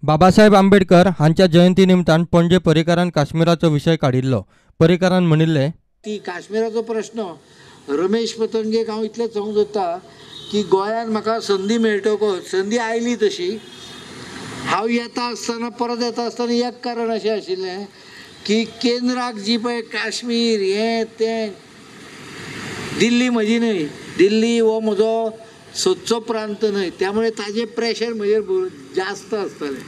बाबासाहेब आंबेडकर हांच्या जयंती निमतान पणजे पर्रीकारान काश्मीराचो विषय काडिल्लो। पर्रीकारान म्हणिल्ले की काश्मीराचो प्रश्न रमेश पतंगेक हांव इतलें सांगूंक सोदतां की गोंयांत म्हाका संदी मेळटकच संदी आयली तशी हांव येता आसतना परत येता आसतना एक कारण अशें आशिल्लें की केंद्राक जी पळय काश्मीर हें तें दिल्ली म्हजी न्हय, दिल्ली हो म्हजो सोदचो प्रांत न्हय, त्यामुळे ताजें प्रेशर म्हजेर जास्त आसतलें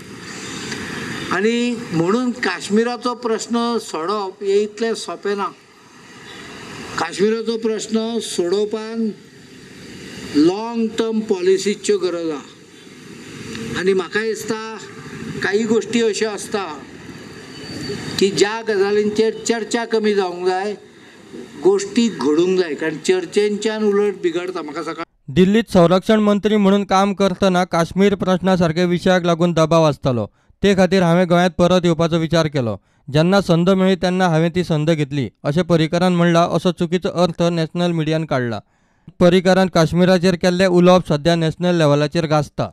आनी म्हणून काश्मीराचो प्रश्न सोडप हें इतलें सोंपें ना। काश्मीराचो प्रश्न सोडोवपान लॉंग टर्म पॉलिसीच्यो गरज आसा आनी म्हाका दिसता काही गोष्टी अश्यो आसता की ज्या गजालींचेर चर्चा कमी जावंक जाय, गोष्टी घडूंक जाय, कारण चर्चेंच्यान उलट बिगडटा। म्हाका सकाळ दिल्लीत संरक्षण मंत्री म्हणून काम करतना काश्मीर प्रश्नासारख्या विशयाक लागून दबाव आसतालो, ते खातीर हांवें गोंयांत परत येवपाचो विचार केलो। जेन्ना संद मेळ्ळी तेन्ना हांवें ती संद घेतली अशें पर्रीकारान म्हणलां। असो चुकीचो अर्थ नॅशनल मिडियान काडला। पर्रीकारान काश्मीराचेर केल्लें उलोवप सध्या नॅशनल लेव्हलाचेर गाजता।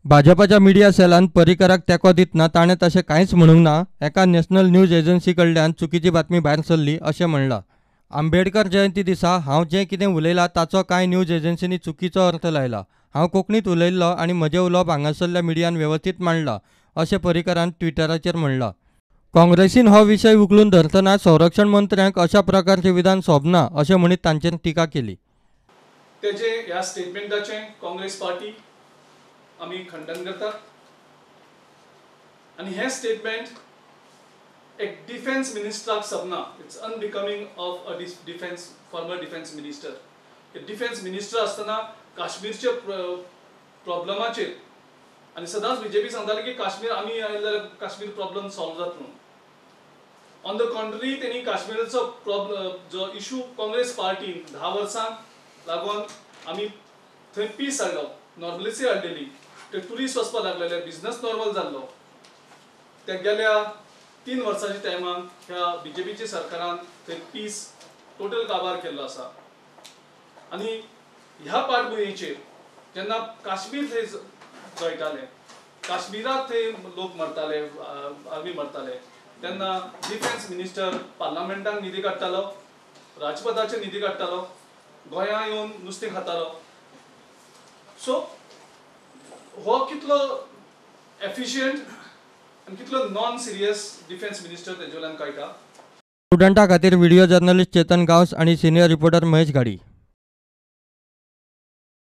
भाजपाच्या मिडिया सेलान पर्रीकाराक तेंको दितना ताणें तशें कांयच म्हणूंक ना। एका नॅशनल न्यूज एजन्सी कडल्यान चुकीची बातमी भायर सरली अशें म्हणलां। आंबेडकर जयंती दिसा हांव जें कितें उलयलां ताचो कांय न्यूज एजन्सींनी चुकीचो अर्थ लायला। हांव कोंकणीत उलयल्लो आनी म्हजें उलोवप हांगासरल्या मिडियान वेवस्थीत मांडलां अशें पर्रीकारान ट्विटराचेर म्हणलां। काँग्रेसीन हो विशय उखलून धरतना संरक्षण मंत्र्यांक अशा प्रकारचें विधान सोबना अशें म्हणीत तांचेर टिका केली। तेजे ह्या स्टेटमेंटाचें काँग्रेस पार्टी आमी खंडन करता आनी हें स्टेटमेंट एक डिफेन्स मिनिस्टराक सबना। It's unbecoming of a defence farmer defence minister. एक डिफेन्स मिनिस्टर आसतना काश्मीरच्या प्रॉब्लमाचेर आनी सदांच बीजेपी सांगताली की काश्मीर आमी आयल्यार काश्मीर प्रॉब्लम सॉल्व जाता म्हणून। ऑन द कॉन्ट्ररी तेणी काश्मीराचो प्रॉब्लम जो इशू काँग्रेस पार्टीन 10 वर्सां लागून आमी थंय पीस हाडलो, नॉर्मलिसी हाडलेली, ते ट्युरिस्ट वचपाक लागलेले, बिझनस नॉर्मल जाल्लो। ते गेल्या 3 वर्सांच्या टायमान ह्या बीजेपीच्या सरकारान थंय पीस टोटल काबार केल्लो आसा। आनी ह्या पाटभुंयेचेर जेन्ना काश्मीर थंय जळटाले, काश्मीराक थंय लोक मरताले, आर्मी मरताले, तेन्ना डिफेन्स मिनिस्टर पार्लमेंटाक निधी काडटालो, राजपथाचेर निधी काडटालो, गोंयां येवन नुस्तें खातालो। सो हो कितलो एफिशियंट आनी कितलो नॉन सिरियस डिफेन्स मिनिस्टर तेजे वयल्यान कळटा। स्टुडंटा खातीर व्हिडिओ जर्नलिस्ट चेतन गांवस आनी सिनियर रिपोर्टर महेश गाडी।